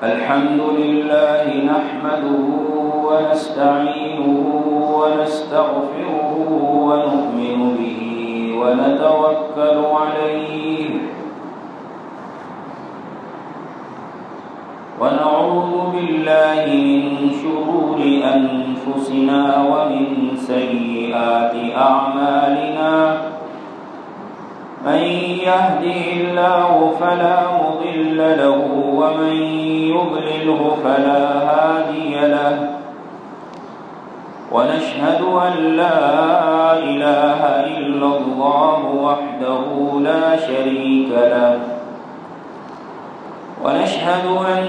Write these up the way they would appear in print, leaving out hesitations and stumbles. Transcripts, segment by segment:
الحمد لله نحمده ونستعينه ونستغفره ونؤمن به ونتوكل عليه ونعوذ بالله من شرور أنفسنا ومن سيئات أعمالنا من يهده الله فلا مضل له ومن يضلله فلا هادي له ونشهد أن لا إله إلا الله وحده لا شريك له ونشهد أن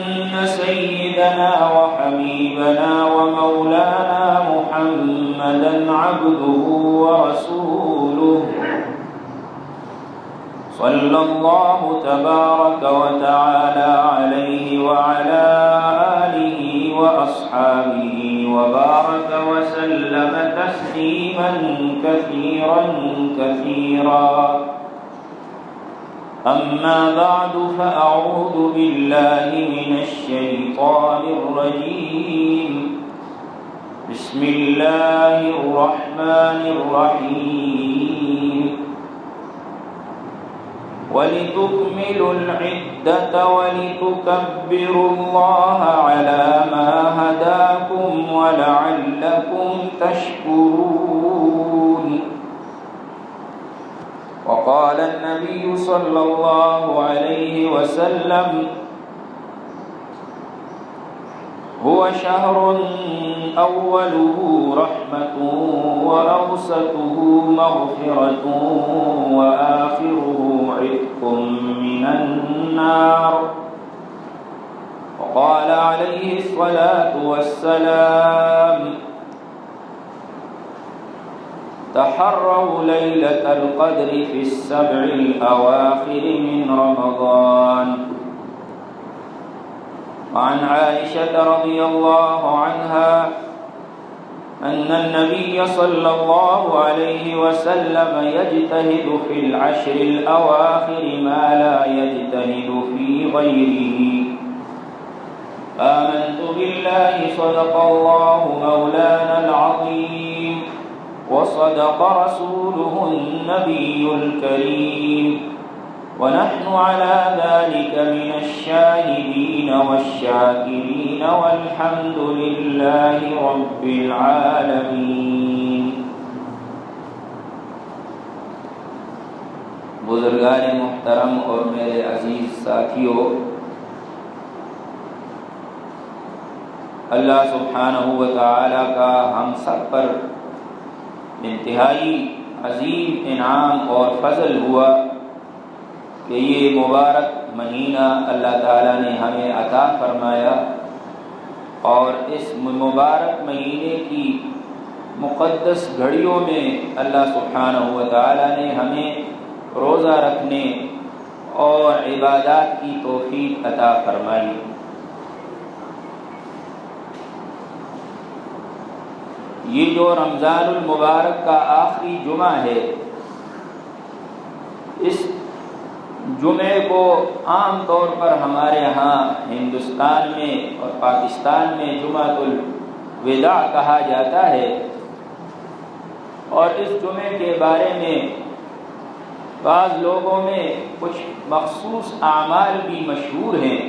سيدنا وحبيبنا ومولانا محمدا عبده ورسوله صلى الله تبارك وتعالى عليه وعلى آله وأصحابه وبارك وسلم تسليما كثيرا كثيرا أما بعد فأعوذ بالله من الشيطان الرجيم بسم الله الرحمن الرحيم ولتكملوا العدة ولتكبروا الله على ما هداكم ولعلكم تشكرون وقال النبي صلى الله عليه وسلم هو شهر أوله رحمة وأوسطه مغفرة وآخره عتق من النار وقال عليه الصلاة والسلام تحروا ليلة القدر في السبع الأواخر من رمضان وعن عائشة رضي الله عنها أن النبي صلى الله عليه وسلم يجتهد في العشر الأواخر ما لا يجتهد في غيره آمنت بالله صدق الله مولانا العظيم وصدق رسوله النبي الكريم ونحن على ذلك من الشاهدين والشاكرين والحمد لله رب العالمين. بزرگان محترم اور میرے عزیز ساتھیوں، اللہ سبحانہ و تعالی کا ہم سب پر انتہائی عظیم انعام اور فضل ہوا کہ یہ مبارک مہینہ اللہ تعالیٰ نے ہمیں عطا فرمایا، اور اس مبارک مہینے کی مقدس گھڑیوں میں اللہ سبحانہ و تعالیٰ نے ہمیں روزہ رکھنے اور عبادات کی توفیق عطا فرمائی۔ یہ جو رمضان المبارک کا آخری جمعہ ہے، اس جمعے کو عام طور پر ہمارے ہاں ہندوستان میں اور پاکستان میں جمعۃ الوداع کہا جاتا ہے، اور اس جمعے کے بارے میں بعض لوگوں میں کچھ مخصوص اعمال بھی مشہور ہیں،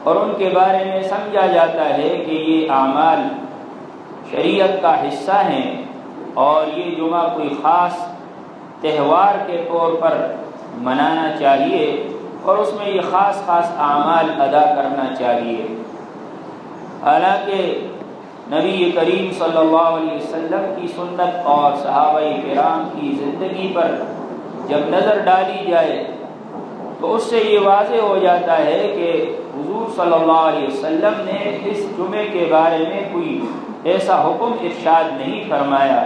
اور ان کے بارے میں سمجھا جاتا ہے کہ یہ اعمال شریعت کا حصہ ہیں، اور یہ جمعہ کوئی خاص تہوار کے طور پر منانا چاہیے، اور اس میں یہ خاص اعمال ادا کرنا چاہیے۔ حالانکہ نبی کریم صلی اللہ علیہ وسلم کی سنت اور صحابہ کرام کی زندگی پر جب نظر ڈالی جائے تو اس سے یہ واضح ہو جاتا ہے کہ حضور صلی اللہ علیہ وسلم نے اس جمعے کے بارے میں کوئی ایسا حکم ارشاد نہیں فرمایا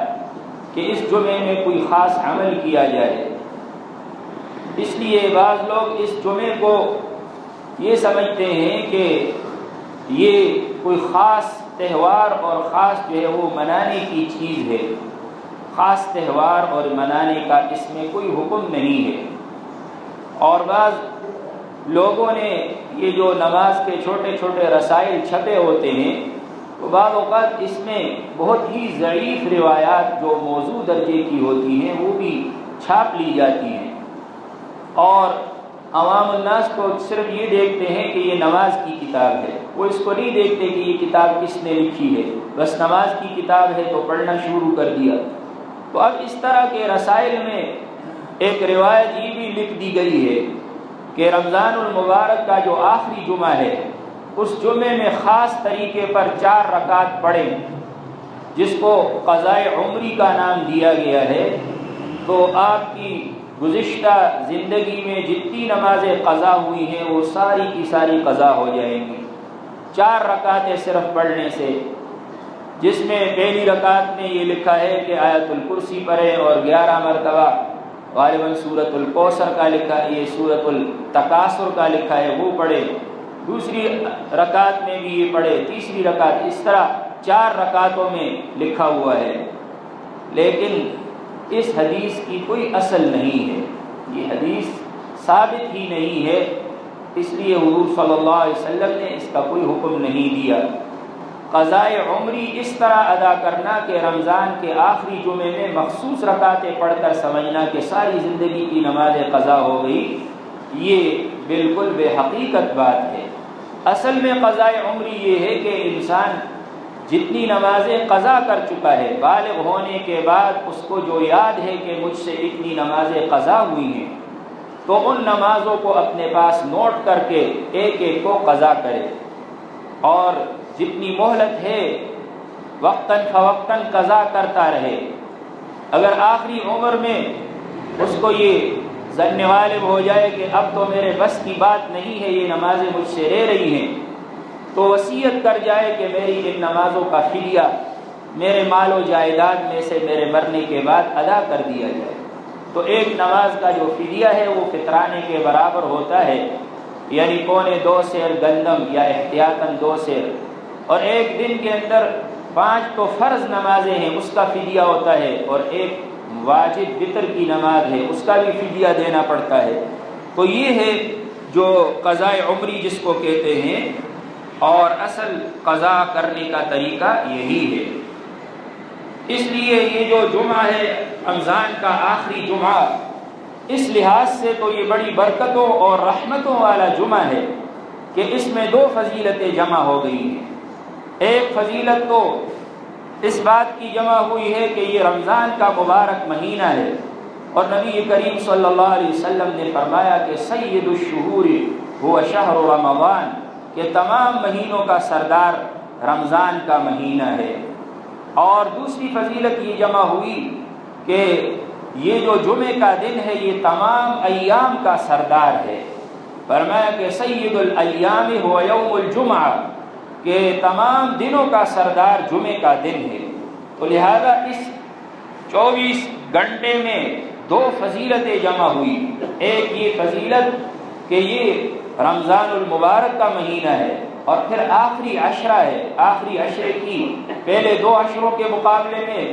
کہ اس جمعے میں کوئی خاص عمل کیا جائے۔ اس لیے بعض لوگ اس جمعے کو یہ سمجھتے ہیں کہ یہ کوئی خاص تہوار اور خاص جو ہے وہ منانے کی چیز ہے، خاص تہوار اور منانے کا اس میں کوئی حکم نہیں ہے۔ اور بعض لوگوں نے یہ جو نماز کے چھوٹے چھوٹے رسائل چھپے ہوتے ہیں تو بعض اوقات اس میں بہت ہی ضعیف روایات جو موضوع درجے کی ہوتی ہیں وہ بھی چھاپ لی جاتی ہیں، اور عوام الناس کو صرف یہ دیکھتے ہیں کہ یہ نماز کی کتاب ہے، وہ اس کو نہیں دیکھتے کہ یہ کتاب کس نے لکھی ہے، بس نماز کی کتاب ہے تو پڑھنا شروع کر دیا۔ تو اب اس طرح کے رسائل میں ایک روایت یہ بھی لکھ دی گئی ہے کہ رمضان المبارک کا جو آخری جمعہ ہے اس جمعے میں خاص طریقے پر 4 رکعت پڑھیں، جس کو قضاء عمری کا نام دیا گیا ہے۔ تو آپ کی گزشتہ زندگی میں جتنی نمازیں قضا ہوئی ہیں وہ ساری کی ساری قضا ہو جائیں گی 4 رکعتیں صرف پڑھنے سے، جس میں پہلی رکعت میں یہ لکھا ہے کہ آیت الکرسی پڑھیں اور 11 مرتبہ غالباً سورۃ الکوثر کا لکھا ہے، یہ سورۃ التکاثر کا لکھا ہے وہ پڑھے، دوسری رکعت میں بھی یہ پڑھے، تیسری رکعت، اس طرح 4 رکعتوں میں لکھا ہوا ہے۔ لیکن اس حدیث کی کوئی اصل نہیں ہے، یہ حدیث ثابت ہی نہیں ہے، اس لیے حضور صلی اللہ علیہ وسلم نے اس کا کوئی حکم نہیں دیا۔ قضاء عمری اس طرح ادا کرنا کہ رمضان کے آخری جمعے میں مخصوص رکعتیں پڑھ کر سمجھنا کہ ساری زندگی کی نمازیں قضا ہو گئی، یہ بالکل بے حقیقت بات ہے۔ اصل میں قضاء عمری یہ ہے کہ انسان جتنی نمازیں قضا کر چکا ہے، بالغ ہونے کے بعد اس کو جو یاد ہے کہ مجھ سے اتنی نمازیں قضا ہوئی ہیں، تو ان نمازوں کو اپنے پاس نوٹ کر کے ایک ایک کو قضا کرے، اور جتنی مہلت ہے وقتاً فوقتاً قضا کرتا رہے۔ اگر آخری عمر میں اس کو یہ ظن غالب ہو جائے کہ اب تو میرے بس کی بات نہیں ہے، یہ نمازیں مجھ سے رہ رہی ہیں، تو وصیت کر جائے کہ میری ان نمازوں کا فدیہ میرے مال و جائیداد میں سے میرے مرنے کے بعد ادا کر دیا جائے۔ تو ایک نماز کا جو فدیہ ہے وہ فطرانے کے برابر ہوتا ہے، یعنی 2.25 سیر گندم یا احتیاطاً 2 سیر، اور ایک دن کے اندر 5 تو فرض نمازیں ہیں اس کا فدیہ ہوتا ہے، اور ایک واجب وتر کی نماز ہے اس کا بھی فدیہ دینا پڑتا ہے۔ تو یہ ہے جو قضاء عمری جس کو کہتے ہیں، اور اصل قضا کرنے کا طریقہ یہی ہے۔ اس لیے یہ جو جمعہ ہے رمضان کا آخری جمعہ، اس لحاظ سے تو یہ بڑی برکتوں اور رحمتوں والا جمعہ ہے کہ اس میں 2 فضیلتیں جمع ہو گئی ہیں۔ ایک فضیلت تو اس بات کی جمع ہوئی ہے کہ یہ رمضان کا مبارک مہینہ ہے، اور نبی کریم صلی اللہ علیہ وسلم نے فرمایا کہ سید الشہور هو شہر رمضان، کہ تمام مہینوں کا سردار رمضان کا مہینہ ہے۔ اور دوسری فضیلت یہ جمع ہوئی کہ یہ جو جمعے کا دن ہے یہ تمام ایام کا سردار ہے۔ فرمایا کہ سید الایام هو یوم الجمعہ، کہ تمام دنوں کا سردار جمعے کا دن ہے۔ تو لہذا اس 24 گھنٹے میں 2 فضیلتیں جمع ہوئی۔ ایک یہ فضیلت کہ یہ رمضان المبارک کا مہینہ ہے، اور پھر آخری عشرہ ہے، آخری عشرے کی پہلے 2 عشروں کے مقابلے میں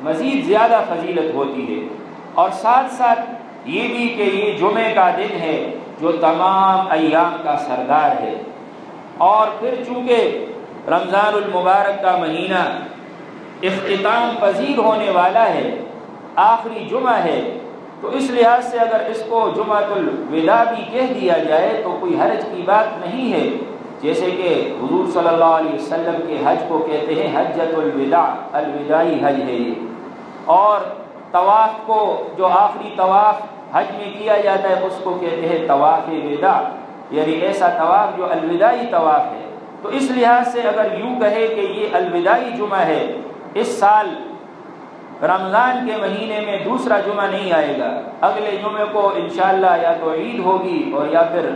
مزید زیادہ فضیلت ہوتی ہے، اور ساتھ ساتھ یہ بھی کہ یہ جمعے کا دن ہے جو تمام ایام کا سردار ہے۔ اور پھر چونکہ رمضان المبارک کا مہینہ اختتام پذیر ہونے والا ہے، آخری جمعہ ہے، تو اس لحاظ سے اگر اس کو جمعۃ الوداع بھی کہہ دیا جائے تو کوئی حرج کی بات نہیں ہے، جیسے کہ حضور صلی اللہ علیہ وسلم کے حج کو کہتے ہیں حجۃ الوداع، الوداعی حج ہے یہ۔ اور طواف کو، جو آخری طواف حج میں کیا جاتا ہے، اس کو کہتے ہیں طواف وداع، یعنی ایسا طواف جو الوداعی طواف ہے۔ تو اس لحاظ سے اگر یوں کہے کہ یہ الوداعی جمعہ ہے، اس سال رمضان کے مہینے میں دوسرا جمعہ نہیں آئے گا، اگلے جمعے کو انشاءاللہ یا تو عید ہوگی اور یا پھر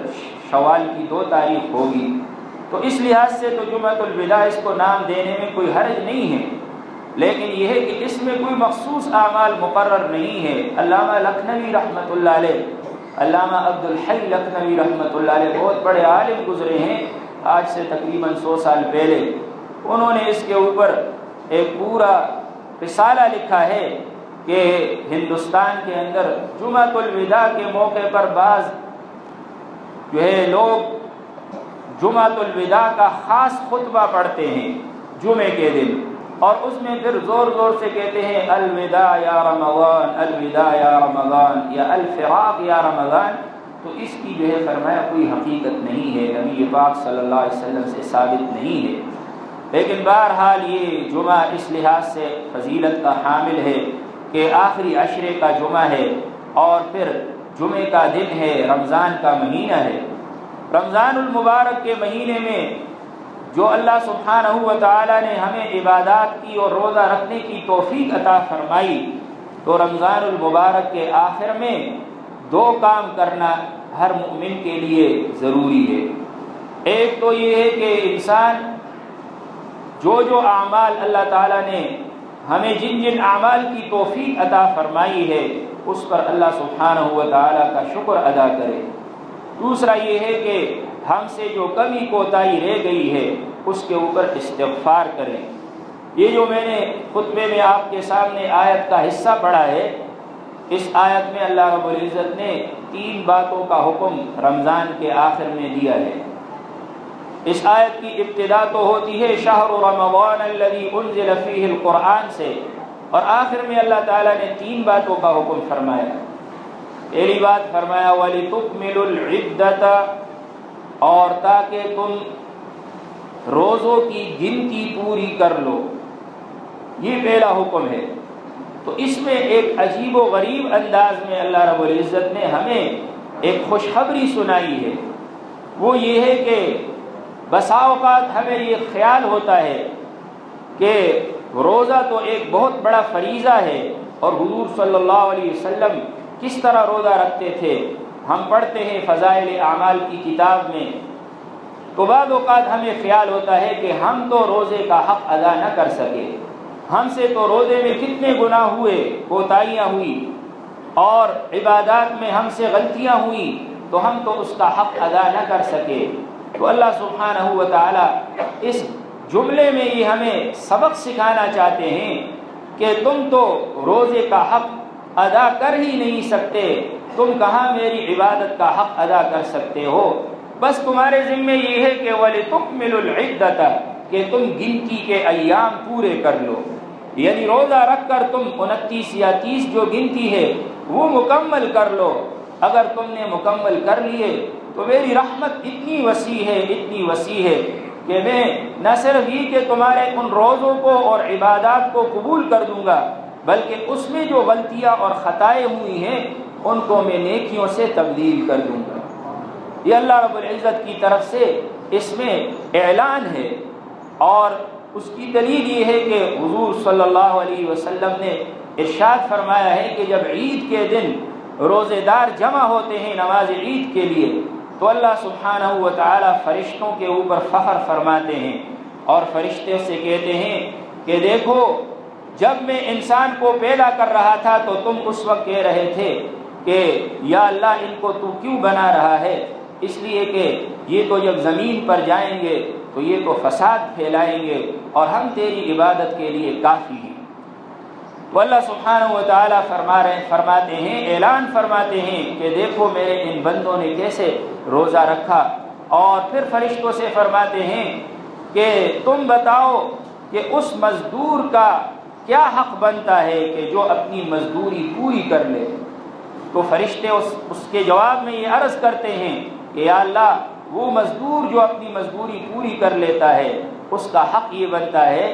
شوال کی 2 تاریخ ہوگی، تو اس لحاظ سے تو جمعۃ الوداع اس کو نام دینے میں کوئی حرج نہیں ہے۔ لیکن یہ ہے کہ اس میں کوئی مخصوص اعمال مقرر نہیں ہے۔ علامہ لکھنوی رحمۃ اللہ علیہ، علامہ عبد الحی لکھنوی رحمۃ اللہ علیہ بہت بڑے عالم گزرے ہیں، آج سے تقریباً 100 سال پہلے، انہوں نے اس کے اوپر ایک پورا رسالہ لکھا ہے کہ ہندوستان کے اندر جمعۃ الوداع کے موقع پر بعض جو ہے لوگ جمعۃ الوداع کا خاص خطبہ پڑھتے ہیں جمعے کے دن، اور اس میں پھر زور زور سے کہتے ہیں الوداع یا رمضان، الوداع یا رمضان، یا الفراق یا رمضان، تو اس کی جو ہے فرمایا کوئی حقیقت نہیں ہے، نبی پاک صلی اللہ علیہ وسلم سے ثابت نہیں ہے۔ لیکن بہرحال یہ جمعہ اس لحاظ سے فضیلت کا حامل ہے کہ آخری عشرے کا جمعہ ہے، اور پھر جمعے کا دن ہے، رمضان کا مہینہ ہے۔ رمضان المبارک کے مہینے میں جو اللہ سبحانہ و تعالیٰ نے ہمیں عبادات کی اور روزہ رکھنے کی توفیق عطا فرمائی، تو رمضان المبارک کے آخر میں دو کام کرنا ہر مومن کے لیے ضروری ہے۔ ایک تو یہ ہے کہ انسان جو اعمال اللہ تعالیٰ نے ہمیں جن جن اعمال کی توفیق عطا فرمائی ہے اس پر اللہ سبحانہ و تعالیٰ کا شکر ادا کرے۔ دوسرا یہ ہے کہ ہم سے جو کمی کوتاہی رہ گئی ہے اس کے اوپر استغفار کریں۔ یہ جو میں نے خطبے میں آپ کے سامنے آیت کا حصہ پڑھا ہے، اس آیت میں اللہ رب العزت نے 3 باتوں کا حکم رمضان کے آخر میں دیا ہے۔ اس آیت کی ابتدا تو ہوتی ہے شہر رمضان الذی انزل فیہ القرآن سے، اور آخر میں اللہ تعالیٰ نے 3 باتوں کا حکم فرمایا۔ پہلی بات فرمایا وَلِتُكْمِلُوا الْعِدَّةَ، اور تاکہ تم روزوں کی گنتی پوری کر لو، یہ پہلا حکم ہے۔ تو اس میں ایک عجیب و غریب انداز میں اللہ رب العزت نے ہمیں ایک خوشخبری سنائی ہے، وہ یہ ہے کہ بسا اوقات ہمیں یہ خیال ہوتا ہے کہ روزہ تو ایک بہت بڑا فریضہ ہے، اور حضور صلی اللہ علیہ وسلم کس طرح روزہ رکھتے تھے ہم پڑھتے ہیں فضائل اعمال کی کتاب میں، تو بعض اوقات ہمیں خیال ہوتا ہے کہ ہم تو روزے کا حق ادا نہ کر سکے، ہم سے تو روزے میں کتنے گناہ ہوئے، کوتاہیاں ہوئی، اور عبادات میں ہم سے غلطیاں ہوئی، تو ہم تو اس کا حق ادا نہ کر سکے۔ تو اللہ سبحانہ و تعالیٰ اس جملے میں یہ ہمیں سبق سکھانا چاہتے ہیں کہ تم تو روزے کا حق ادا کر ہی نہیں سکتے، تم کہاں میری عبادت کا حق ادا کر سکتے ہو؟ بس تمہارے ذمہ یہ ہے کہ وَلِتُكْمِلُوا الْعِدَّةَ، کہ تم گنتی کے ایام پورے کر لو، یعنی روزہ رکھ کر تم 29 یا 30 جو گنتی ہے وہ مکمل کر لو۔ اگر تم نے مکمل کر لیے تو میری رحمت اتنی وسیع ہے، اتنی وسیع ہے کہ میں نہ صرف یہ کہ تمہارے ان روزوں کو اور عبادات کو قبول کر دوں گا، بلکہ اس میں جو غلطیاں اور خطائیں ہوئی ہیں ان کو میں نیکیوں سے تبدیل کر دوں گا۔ یہ اللہ رب العزت کی طرف سے اس میں اعلان ہے، اور اس کی دلیل یہ ہے کہ حضور صلی اللہ علیہ وسلم نے ارشاد فرمایا ہے کہ جب عید کے دن روزے دار جمع ہوتے ہیں نماز عید کے لیے، تو اللہ سبحانہ و تعالی فرشتوں کے اوپر فخر فرماتے ہیں، اور فرشتے سے کہتے ہیں کہ دیکھو جب میں انسان کو پیدا کر رہا تھا تو تم اس وقت کہہ رہے تھے کہ یا اللہ ان کو تو کیوں بنا رہا ہے، اس لیے کہ یہ تو جب زمین پر جائیں گے تو یہ تو فساد پھیلائیں گے، اور ہم تیری عبادت کے لیے کافی ہیں۔ تو اللہ سبحانہ و تعالیٰ فرماتے ہیں، اعلان فرماتے ہیں کہ دیکھو میرے ان بندوں نے کیسے روزہ رکھا، اور پھر فرشتوں سے فرماتے ہیں کہ تم بتاؤ کہ اس مزدور کا کیا حق بنتا ہے کہ جو اپنی مزدوری پوری کر لے۔ تو فرشتے اس کے جواب میں یہ عرض کرتے ہیں کہ یا اللہ وہ مزدور جو اپنی مزدوری پوری کر لیتا ہے اس کا حق یہ بنتا ہے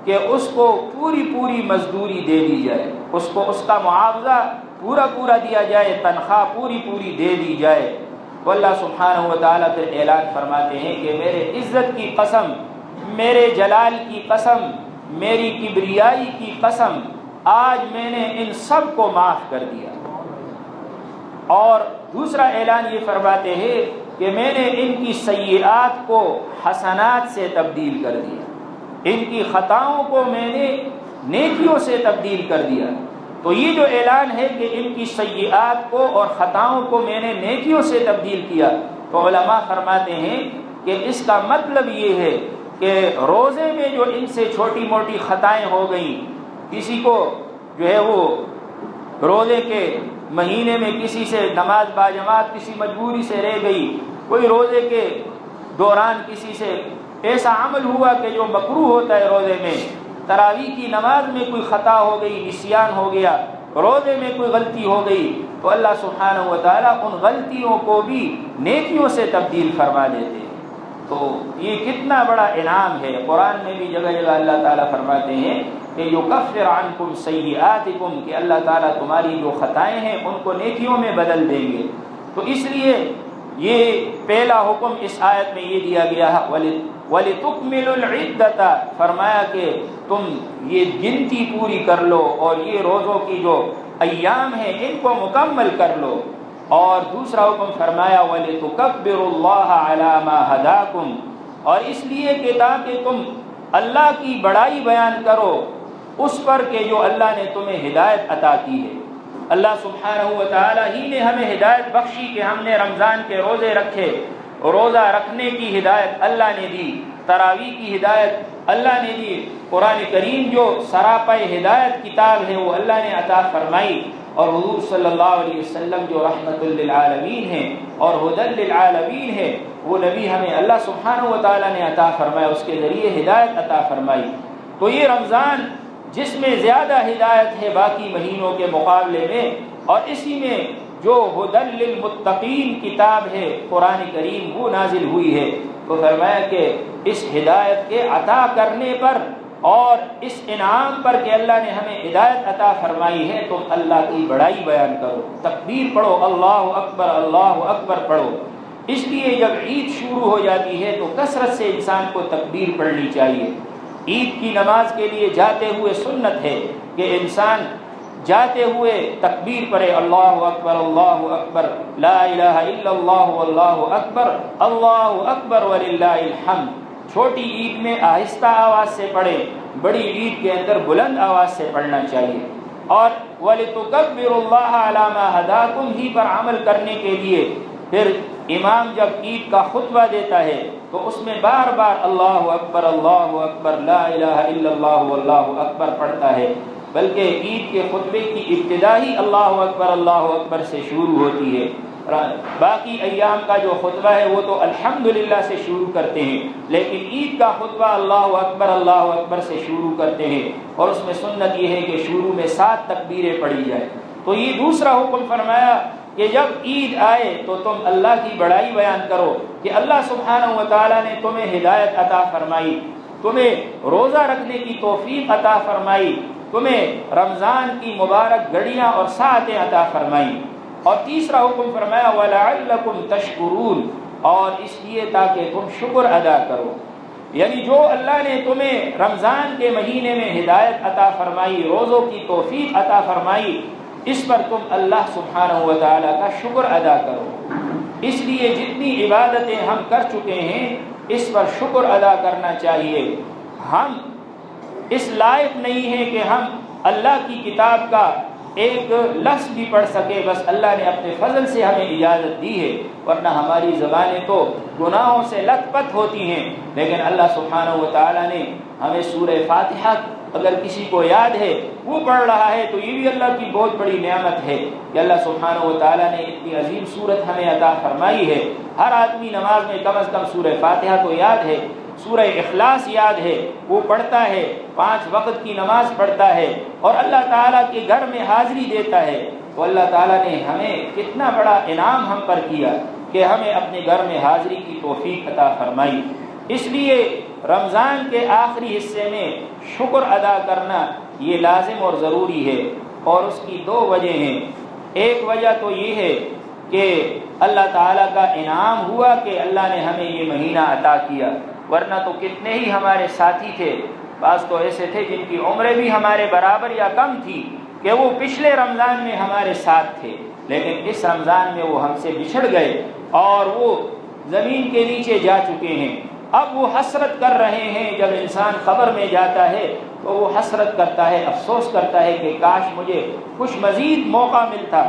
کہ اس کو پوری مزدوری دے دی جائے، اس کا معاوضہ پورا دیا جائے، تنخواہ پوری دے دی جائے۔ تو اللہ سبحانہ و تعالیٰ پھر اعلان فرماتے ہیں کہ میرے عزت کی قسم، میرے جلال کی قسم، میری کبریائی کی قسم، آج میں نے ان سب کو معاف کر دیا۔ اور دوسرا اعلان یہ فرماتے ہیں کہ میں نے ان کی سیئات کو حسنات سے تبدیل کر دیا، ان کی خطاؤں کو میں نے نیکیوں سے تبدیل کر دیا۔ تو یہ جو اعلان ہے کہ ان کی سیئات کو اور خطاؤں کو میں نے نیکیوں سے تبدیل کیا، تو علماء فرماتے ہیں کہ اس کا مطلب یہ ہے کہ روزے میں جو ان سے چھوٹی موٹی خطائیں ہو گئیں، کسی کو جو ہے وہ روزے کے مہینے میں کسی سے نماز باجماعت کسی مجبوری سے رہ گئی، کوئی روزے کے دوران کسی سے ایسا عمل ہوا کہ جو مکروہ ہوتا ہے روزے میں، تراویح کی نماز میں کوئی خطا ہو گئی، نسیان ہو گیا، روزے میں کوئی غلطی ہو گئی، تو اللہ سبحانہ و تعالیٰ ان غلطیوں کو بھی نیکیوں سے تبدیل فرما دیتے ہیں۔ تو یہ کتنا بڑا انعام ہے۔ قرآن میں بھی جگہ جگہ اللہ تعالیٰ فرماتے ہیں کہ یکفر عنکم سیئاتکم، کہ اللہ تعالیٰ تمہاری جو خطائیں ہیں ان کو نیکیوں میں بدل دیں گے۔ تو اس لیے یہ پہلا حکم اس آیت میں یہ دیا گیا ہے، وَلِتُكْمِلُوا الْعِدَّةَ، فرمایا کہ تم یہ گنتی پوری کر لو اور یہ روزوں کی جو ایام ہیں ان کو مکمل کر لو۔ اور دوسرا حکم فرمایا وَلِتُكَبِّرُوا اللَّهَ عَلَى مَا هَدَاكُمْ، اور اس لیے کہ تاکہ تم اللہ کی بڑائی بیان کرو اس پر کہ جو اللہ نے تمہیں ہدایت عطا کی ہے۔ اللہ سبحانہ و تعالیٰ ہی نے ہمیں ہدایت بخشی کہ ہم نے رمضان کے روزے رکھے، روزہ رکھنے کی ہدایت اللہ نے دی، تراویح کی ہدایت اللہ نے دی، قرآن کریم جو سراپے ہدایت کتاب ہے وہ اللہ نے عطا فرمائی، اور حضور صلی اللہ علیہ وسلم جو رحمت للعالمین ہیں اور ہدی للعالمین ہیں، وہ نبی ہمیں اللہ سبحانہ و تعالیٰ نے عطا فرمایا، اس کے ذریعے ہدایت عطا فرمائی۔ تو یہ رمضان جس میں زیادہ ہدایت ہے باقی مہینوں کے مقابلے میں، اور اسی میں جو ہدی للمتقین کتاب ہے قرآن کریم وہ نازل ہوئی ہے۔ تو فرمایا کہ اس ہدایت کے عطا کرنے پر اور اس انعام پر کہ اللہ نے ہمیں ہدایت عطا فرمائی ہے، تم اللہ کی بڑائی بیان کرو، تکبیر پڑھو، اللہ اکبر پڑھو۔ اس لیے جب عید شروع ہو جاتی ہے تو کثرت سے انسان کو تکبیر پڑھنی چاہیے۔ عید کی نماز کے لیے جاتے ہوئے سنت ہے کہ انسان جاتے ہوئے تکبیر پڑھے، اللہ اکبر لا الہ الا اللہ واللہ اکبر وللہ الحمد۔ چھوٹی عید میں آہستہ آواز سے پڑھے، بڑی عید کے اندر بلند آواز سے پڑھنا چاہیے۔ اور وَلِتُكَبِّرُوا اللَّهَ عَلَى مَا هَدَاكُمْ ہی پر عمل کرنے کے لیے پھر امام جب عید کا خطبہ دیتا ہے تو اس میں بار بار اللہ اکبر لا الہ الا اللہ واللہ اکبر پڑھتا ہے، بلکہ عید کے خطبے کی ابتدا ہی اللہ اکبر سے شروع ہوتی ہے۔ باقی ایام کا جو خطبہ ہے وہ تو الحمدللہ سے شروع کرتے ہیں، لیکن عید کا خطبہ اللہ اکبر سے شروع کرتے ہیں، اور اس میں سنت یہ ہے کہ شروع میں 7 تکبیریں پڑھی جائے۔ تو یہ دوسرا حکم فرمایا کہ جب عید آئے تو تم اللہ کی بڑائی بیان کرو کہ اللہ سبحانہ و تعالیٰ نے تمہیں ہدایت عطا فرمائی، تمہیں روزہ رکھنے کی توفیق عطا فرمائی، تمہیں رمضان کی مبارک گھڑیاں اور ساعتیں عطا فرمائی۔ اور تیسرا حکم فرمایا وَلَعَلَّكُمْ تَشْكُرُونَ، اور اس لیے تاکہ تم شکر ادا کرو، یعنی جو اللہ نے تمہیں رمضان کے مہینے میں ہدایت عطا فرمائی، روزوں کی توفیق عطا فرمائی، اس پر تم اللہ سبحانہ و تعالیٰ کا شکر ادا کرو۔ اس لیے جتنی عبادتیں ہم کر چکے ہیں اس پر شکر ادا کرنا چاہیے۔ ہم اس لائق نہیں ہیں کہ ہم اللہ کی کتاب کا ایک لفظ بھی پڑھ سکے، بس اللہ نے اپنے فضل سے ہمیں اجازت دی ہے، ورنہ ہماری زبانیں تو گناہوں سے لت پت ہوتی ہیں۔ لیکن اللہ سبحانہ و تعالیٰ نے ہمیں سورہ فاتحہ اگر کسی کو یاد ہے وہ پڑھ رہا ہے تو یہ بھی اللہ کی بہت بڑی نعمت ہے کہ اللہ سبحانہ و تعالیٰ نے اتنی عظیم صورت ہمیں عطا فرمائی ہے۔ ہر آدمی نماز میں کم از کم سورہ فاتحہ تو یاد ہے، سورہ اخلاص یاد ہے، وہ پڑھتا ہے، 5 وقت کی نماز پڑھتا ہے اور اللہ تعالیٰ کے گھر میں حاضری دیتا ہے۔ تو اللہ تعالیٰ نے ہمیں کتنا بڑا انعام ہم پر کیا کہ ہمیں اپنے گھر میں حاضری کی توفیق عطا فرمائی۔ اس لیے رمضان کے آخری حصے میں شکر ادا کرنا یہ لازم اور ضروری ہے، اور اس کی 2 وجہ ہیں۔ ایک وجہ تو یہ ہے کہ اللہ تعالیٰ کا انعام ہوا کہ اللہ نے ہمیں یہ مہینہ عطا کیا، ورنہ تو کتنے ہی ہمارے ساتھی تھے، بعض تو ایسے تھے جن کی عمریں بھی ہمارے برابر یا کم تھی کہ وہ پچھلے رمضان میں ہمارے ساتھ تھے، لیکن اس رمضان میں وہ ہم سے بچھڑ گئے اور وہ زمین کے نیچے جا چکے ہیں۔ اب وہ حسرت کر رہے ہیں، جب انسان قبر میں جاتا ہے تو وہ حسرت کرتا ہے، افسوس کرتا ہے کہ کاش مجھے کچھ مزید موقع ملتا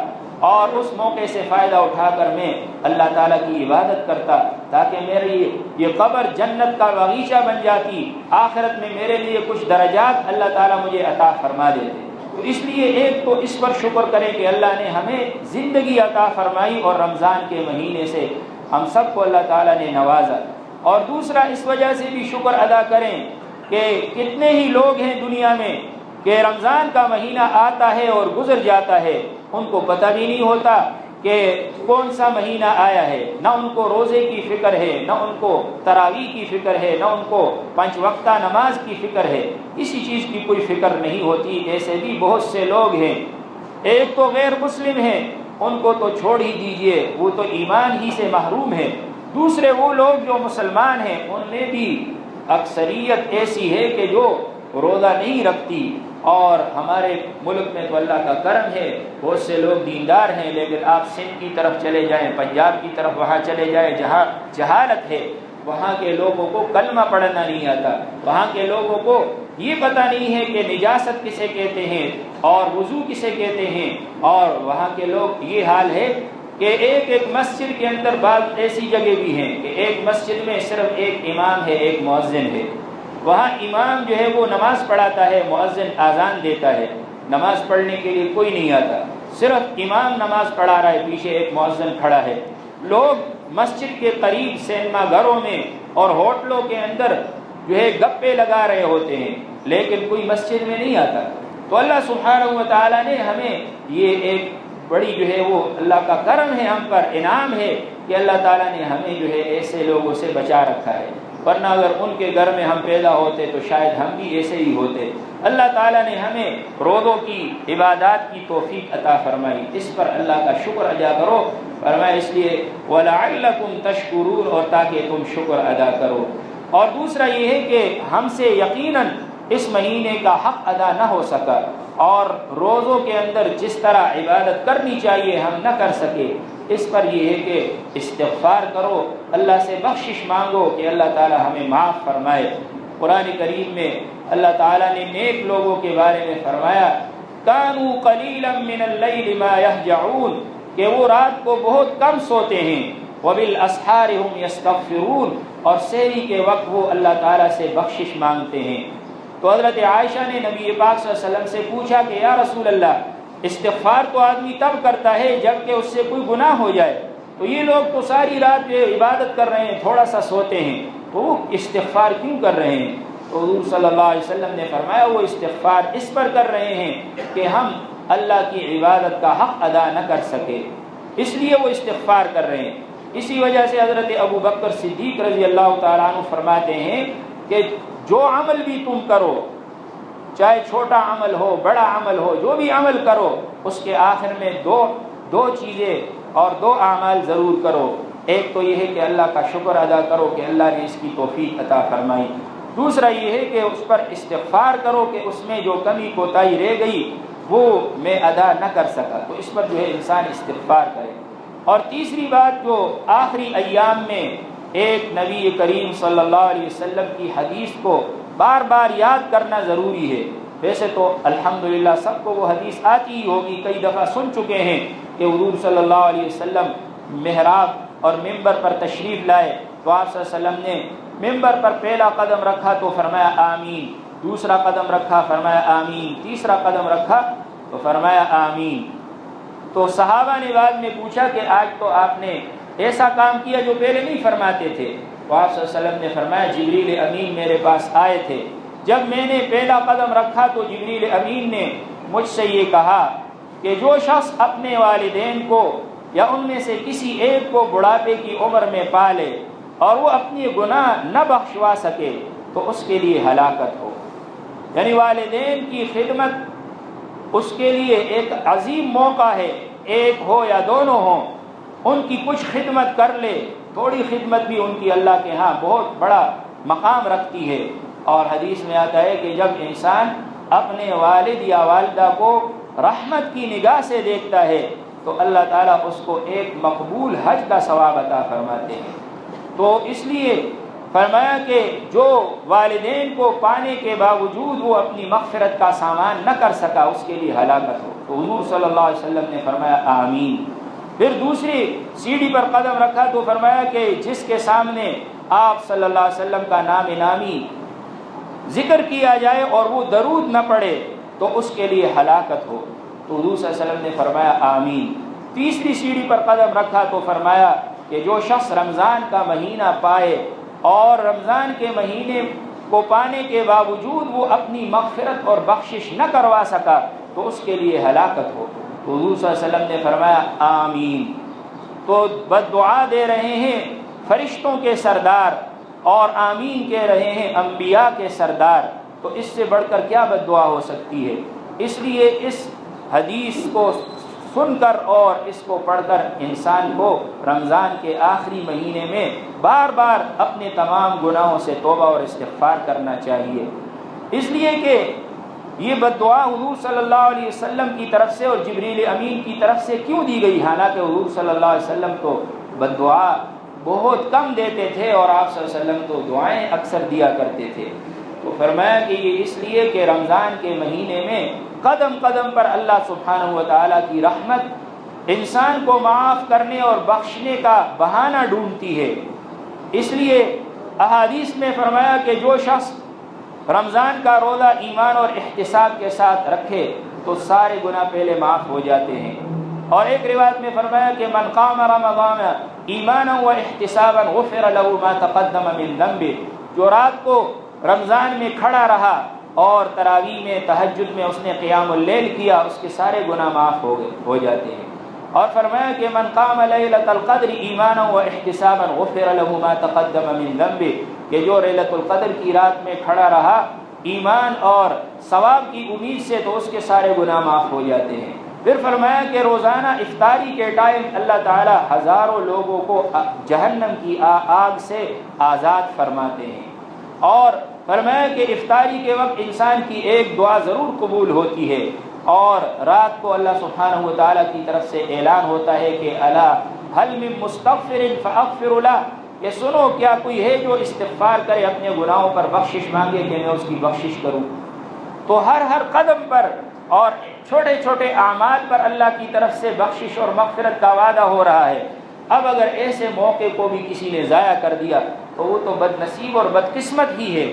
اور اس موقع سے فائدہ اٹھا کر میں اللہ تعالیٰ کی عبادت کرتا، تاکہ میری یہ قبر جنت کا باغیچہ بن جاتی، آخرت میں میرے لیے کچھ درجات اللہ تعالیٰ مجھے عطا فرما دیتے۔ تو اس لیے ایک تو اس پر شکر کریں کہ اللہ نے ہمیں زندگی عطا فرمائی اور رمضان کے مہینے سے ہم سب کو اللہ تعالیٰ نے نوازا۔ اور دوسرا اس وجہ سے بھی شکر ادا کریں کہ کتنے ہی لوگ ہیں دنیا میں کہ رمضان کا مہینہ آتا ہے اور گزر جاتا ہے، ان کو پتہ بھی نہیں ہوتا کہ کون سا مہینہ آیا ہے، نہ ان کو روزے کی فکر ہے، نہ ان کو تراویح کی فکر ہے، نہ ان کو 5 وقتہ نماز کی فکر ہے، کسی چیز کی کوئی فکر نہیں ہوتی۔ ایسے بھی بہت سے لوگ ہیں، ایک تو غیر مسلم ہیں، ان کو تو چھوڑ ہی دیجئے، وہ تو ایمان ہی سے محروم ہے۔ دوسرے وہ لوگ جو مسلمان ہیں، ان میں بھی اکثریت ایسی ہے کہ جو روزہ نہیں رکھتی۔ اور ہمارے ملک میں تو اللہ کا کرم ہے، بہت سے لوگ دیندار ہیں، لیکن آپ سندھ کی طرف چلے جائیں، پنجاب کی طرف وہاں چلے جائیں جہاں جہالت ہے، وہاں کے لوگوں کو کلمہ پڑھنا نہیں آتا، وہاں کے لوگوں کو یہ پتہ نہیں ہے کہ نجاست کسے کہتے ہیں اور وضو کسے کہتے ہیں۔ اور وہاں کے لوگ یہ حال ہے کہ ایک مسجد کے اندر بعض ایسی جگہ بھی ہیں کہ ایک مسجد میں صرف ایک امام ہے، ایک مؤذن ہے، وہاں امام جو ہے وہ نماز پڑھاتا ہے، مؤذن اذان دیتا ہے، نماز پڑھنے کے لیے کوئی نہیں آتا، صرف امام نماز پڑھا رہا ہے، پیچھے ایک مؤذن کھڑا ہے۔ لوگ مسجد کے قریب سینما گھروں میں اور ہوٹلوں کے اندر جو ہے گپے لگا رہے ہوتے ہیں، لیکن کوئی مسجد میں نہیں آتا۔ تو اللہ سبحانہ و تعالیٰ نے ہمیں یہ ایک بڑی جو ہے وہ اللہ کا کرم ہے، ہم پر انعام ہے کہ اللہ تعالیٰ نے ہمیں جو ہے ایسے لوگوں سے بچا رکھا ہے، ورنہ اگر ان کے گھر میں ہم پیدا ہوتے تو شاید ہم بھی ایسے ہی ہوتے۔ اللہ تعالیٰ نے ہمیں روزوں کی عبادات کی توفیق عطا فرمائی، اس پر اللہ کا شکر ادا کرو، فرمایا اس لیے وَلَعَلَّكُمْ تَشْكُرُونَ، اور تاکہ تم شکر ادا کرو۔ اور دوسرا یہ ہے کہ ہم سے یقیناً اس مہینے کا حق ادا نہ ہو سکا، اور روزوں کے اندر جس طرح عبادت کرنی چاہیے ہم نہ کر سکے، اس پر یہ ہے کہ استغفار کرو، اللہ سے بخشش مانگو کہ اللہ تعالی ہمیں معاف فرمائے۔ قرآن کریم میں اللہ تعالیٰ نے نیک لوگوں کے بارے میں فرمایا کانوا قلیلا من اللیل ما یہجعون، کہ وہ رات کو بہت کم سوتے ہیں، وبالاسحار هم یستغفرون، اور سحری کے وقت وہ اللہ تعالیٰ سے بخشش مانگتے ہیں۔ تو حضرت عائشہ نے نبی پاک صلی اللہ علیہ وسلم سے پوچھا کہ یا رسول اللہ، استغفار تو آدمی تب کرتا ہے جب کہ اس سے کوئی گناہ ہو جائے، تو یہ لوگ تو ساری رات عبادت کر رہے ہیں، تھوڑا سا سوتے ہیں، تو وہ استغفار کیوں کر رہے ہیں؟ تو حضور صلی اللہ علیہ وسلم نے فرمایا وہ استغفار اس پر کر رہے ہیں کہ ہم اللہ کی عبادت کا حق ادا نہ کر سکے، اس لیے وہ استغفار کر رہے ہیں۔ اسی وجہ سے حضرت ابو بکر صدیق رضی اللہ تعالیٰ عنہ فرماتے ہیں کہ جو عمل بھی تم کرو، چاہے چھوٹا عمل ہو بڑا عمل ہو، جو بھی عمل کرو، اس کے آخر میں دو چیزیں اور 2 اعمال ضرور کرو۔ ایک تو یہ ہے کہ اللہ کا شکر ادا کرو کہ اللہ نے اس کی توفیق عطا فرمائی، دوسرا یہ ہے کہ اس پر استغفار کرو کہ اس میں جو کمی کوتاہی رہ گئی وہ میں ادا نہ کر سکا، تو اس پر جو ہے انسان استغفار کرے۔ اور تیسری بات، جو آخری ایام میں ایک نبی کریم صلی اللہ علیہ وسلم کی حدیث کو بار بار یاد کرنا ضروری ہے۔ ویسے تو الحمدللہ سب کو وہ حدیث آتی ہی ہوگی، کئی دفعہ سن چکے ہیں کہ حضور صلی اللہ علیہ وسلم محراب اور ممبر پر تشریف لائے تو آپ صلی اللہ علیہ وسلم نے ممبر پر پہلا قدم رکھا تو فرمایا آمین، دوسرا قدم رکھا فرمایا آمین، تیسرا قدم رکھا تو فرمایا آمین۔ تو صحابہ نے بعد میں پوچھا کہ آج تو آپ نے ایسا کام کیا جو پہلے نہیں فرماتے تھے، تو آپ صلی اللہ علیہ وسلم نے فرمایا جبریل امین میرے پاس آئے تھے، جب میں نے پہلا قدم رکھا تو جبریل امین نے مجھ سے یہ کہا کہ جو شخص اپنے والدین کو یا ان میں سے کسی ایک کو بڑھاپے کی عمر میں پالے اور وہ اپنی گناہ نہ بخشوا سکے تو اس کے لیے ہلاکت ہو۔ یعنی والدین کی خدمت اس کے لیے ایک عظیم موقع ہے، ایک ہو یا دونوں ہوں، ان کی کچھ خدمت کر لے، تھوڑی خدمت بھی ان کی اللہ کے ہاں بہت بڑا مقام رکھتی ہے۔ اور حدیث میں آتا ہے کہ جب انسان اپنے والد یا والدہ کو رحمت کی نگاہ سے دیکھتا ہے تو اللہ تعالیٰ اس کو ایک مقبول حج کا ثواب عطا فرماتے ہیں۔ تو اس لیے فرمایا کہ جو والدین کو پانے کے باوجود وہ اپنی مغفرت کا سامان نہ کر سکا اس کے لیے ہلاکت ہو۔ تو حضور صلی اللہ علیہ وسلم نے فرمایا آمین۔ پھر دوسری سیڑھی پر قدم رکھا تو فرمایا کہ جس کے سامنے آپ صلی اللہ علیہ وسلم کا نام نامی ذکر کیا جائے اور وہ درود نہ پڑھے تو اس کے لیے ہلاکت ہو۔ تو حضور صلی اللہ علیہ وسلم نے فرمایا آمین۔ تیسری سیڑھی پر قدم رکھا تو فرمایا کہ جو شخص رمضان کا مہینہ پائے اور رمضان کے مہینے کو پانے کے باوجود وہ اپنی مغفرت اور بخشش نہ کروا سکا تو اس کے لیے ہلاکت ہو۔ تو حضور صلی اللہ علیہ وسلم نے فرمایا آمین۔ تو بد دعا دے رہے ہیں فرشتوں کے سردار اور آمین کہہ رہے ہیں انبیاء کے سردار، تو اس سے بڑھ کر کیا بد دعا ہو سکتی ہے؟ اس لیے اس حدیث کو سن کر اور اس کو پڑھ کر انسان کو رمضان کے آخری مہینے میں بار بار اپنے تمام گناہوں سے توبہ اور استغفار کرنا چاہیے، اس لیے کہ یہ بد دعا حضور صلی اللہ علیہ وسلم کی طرف سے اور جبریل امین کی طرف سے کیوں دی گئی؟ حالانکہ حضور صلی اللہ علیہ وسلم تو بد دعا بہت کم دیتے تھے اور آپ صلی اللہ علیہ وسلم تو دعائیں اکثر دیا کرتے تھے۔ تو فرمایا کہ یہ اس لیے کہ رمضان کے مہینے میں قدم قدم پر اللہ سبحانہ و تعالیٰ کی رحمت انسان کو معاف کرنے اور بخشنے کا بہانہ ڈھونڈتی ہے، اس لیے احادیث میں فرمایا کہ جو شخص رمضان کا روزہ ایمان اور احتساب کے ساتھ رکھے تو سارے گناہ پہلے معاف ہو جاتے ہیں۔ اور ایک روایت میں فرمایا کہ من قام رمضان ایمانا و احتسابا غفر له ما تقدم من ذنبه، جو رات کو رمضان میں کھڑا رہا اور تراویح میں تہجد میں اس نے قیام اللیل کیا، اس کے سارے گناہ معاف ہو جاتے ہیں۔ اور فرمایا کہ من قام لیلۃ القدر ایمانا و احتسابا غفر له ما تقدم من ذنبه، کہ جو لیلۃ القدر کی رات میں کھڑا رہا ایمان اور ثواب کی امید سے تو اس کے سارے گناہ معاف ہو جاتے ہیں۔ پھر فرمایا کہ روزانہ افطاری کے ٹائم اللہ تعالی ہزاروں لوگوں کو جہنم کی آگ سے آزاد فرماتے ہیں، اور فرمایا کہ افطاری کے وقت انسان کی ایک دعا ضرور قبول ہوتی ہے، اور رات کو اللہ سبحانہ و تعالیٰ کی طرف سے اعلان ہوتا ہے کہ الا هل من مستغفر فاغفر له، کہ سنو کیا کوئی ہے جو استغفار کرے، اپنے گناہوں پر بخشش مانگے کہ میں اس کی بخشش کروں۔ تو ہر قدم پر اور چھوٹے چھوٹے اعمال پر اللہ کی طرف سے بخشش اور مغفرت کا وعدہ ہو رہا ہے۔ اب اگر ایسے موقع کو بھی کسی نے ضائع کر دیا تو وہ تو بد نصیب اور بدقسمت ہی ہے۔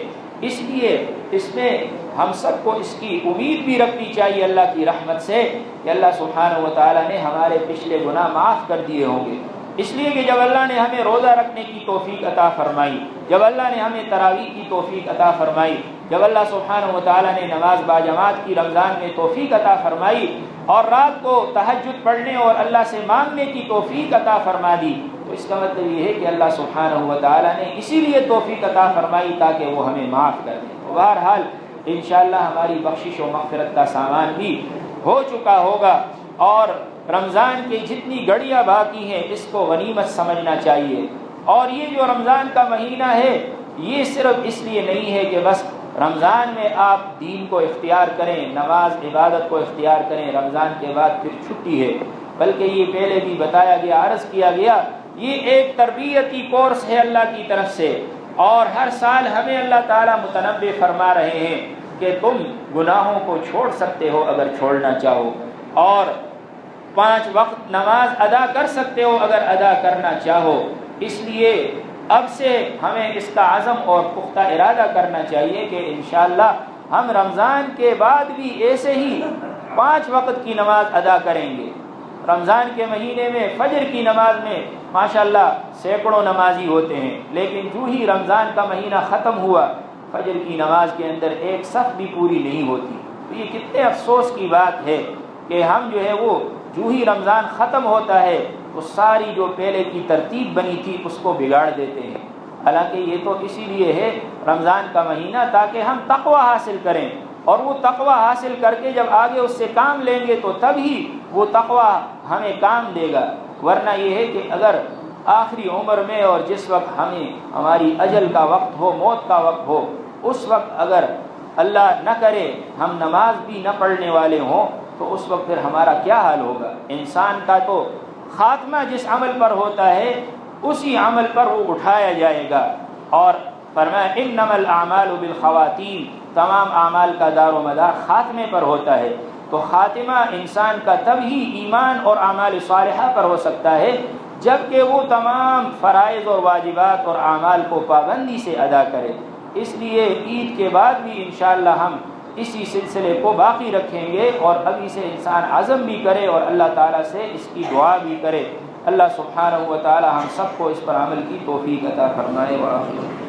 اس لیے اس میں ہم سب کو اس کی امید بھی رکھنی چاہیے اللہ کی رحمت سے کہ اللہ سبحانہ و تعالیٰ نے ہمارے پچھلے گناہ معاف کر دیے ہوں گے۔ اس لیے کہ جب اللہ نے ہمیں روزہ رکھنے کی توفیق عطا فرمائی، جب اللہ نے ہمیں تراویح کی توفیق عطا فرمائی، جب اللہ سبحانہ و تعالیٰ نے نماز باجماعت کی رمضان میں توفیق عطا فرمائی اور رات کو تہجد پڑھنے اور اللہ سے مانگنے کی توفیق عطا فرما دی، تو اس کا مطلب یہ ہے کہ اللہ سبحانہ و تعالیٰ نے اسی لیے توفیق عطا فرمائی تاکہ وہ ہمیں معاف کر دے۔ تو بہرحال انشاءاللہ ہماری بخشش و مغفرت کا سامان بھی ہو چکا ہوگا، اور رمضان کی جتنی گھڑیاں باقی ہیں اس کو غنیمت سمجھنا چاہیے۔ اور یہ جو رمضان کا مہینہ ہے یہ صرف اس لیے نہیں ہے کہ بس رمضان میں آپ دین کو اختیار کریں، نماز عبادت کو اختیار کریں، رمضان کے بعد پھر چھٹی ہے، بلکہ یہ پہلے بھی بتایا گیا، عرض کیا گیا، یہ ایک تربیتی کورس ہے اللہ کی طرف سے، اور ہر سال ہمیں اللہ تعالیٰ متنبہ فرما رہے ہیں کہ تم گناہوں کو چھوڑ سکتے ہو اگر چھوڑنا چاہو، اور 5 وقت نماز ادا کر سکتے ہو اگر ادا کرنا چاہو۔ اس لیے اب سے ہمیں اس کا عزم اور پختہ ارادہ کرنا چاہیے کہ انشاءاللہ ہم رمضان کے بعد بھی ایسے ہی 5 وقت کی نماز ادا کریں گے۔ رمضان کے مہینے میں فجر کی نماز میں ماشاءاللہ سینکڑوں نمازی ہوتے ہیں، لیکن جو ہی رمضان کا مہینہ ختم ہوا فجر کی نماز کے اندر ایک صف بھی پوری نہیں ہوتی۔ تو یہ کتنے افسوس کی بات ہے کہ ہم جو ہے وہ جو ہی رمضان ختم ہوتا ہے تو ساری جو پہلے کی ترتیب بنی تھی اس کو بگاڑ دیتے ہیں۔ حالانکہ یہ تو اسی لیے ہے رمضان کا مہینہ تاکہ ہم تقوی حاصل کریں، اور وہ تقوی حاصل کر کے جب آگے اس سے کام لیں گے تو تب ہی وہ تقوی ہمیں کام دے گا۔ ورنہ یہ ہے کہ اگر آخری عمر میں اور جس وقت ہماری اجل کا وقت ہو، موت کا وقت ہو، اس وقت اگر اللہ نہ کرے ہم نماز بھی نہ پڑھنے والے ہوں تو اس وقت پھر ہمارا کیا حال ہوگا؟ انسان کا تو خاتمہ جس عمل پر ہوتا ہے اسی عمل پر وہ اٹھایا جائے گا، اور فرمایا انما الاعمال بالخواتیم، تمام اعمال کا دار و مدار خاتمے پر ہوتا ہے۔ تو خاتمہ انسان کا تب ہی ایمان اور اعمال صالحہ پر ہو سکتا ہے جبکہ وہ تمام فرائض اور واجبات اور اعمال کو پابندی سے ادا کرے۔ اس لیے عید کے بعد بھی انشاءاللہ ہم اسی سلسلے کو باقی رکھیں گے، اور ابھی سے انسان عزم بھی کرے اور اللہ تعالیٰ سے اس کی دعا بھی کرے۔ اللہ سبحانہ و تعالی ہم سب کو اس پر عمل کی توفیق عطا فرمائے۔ وآخر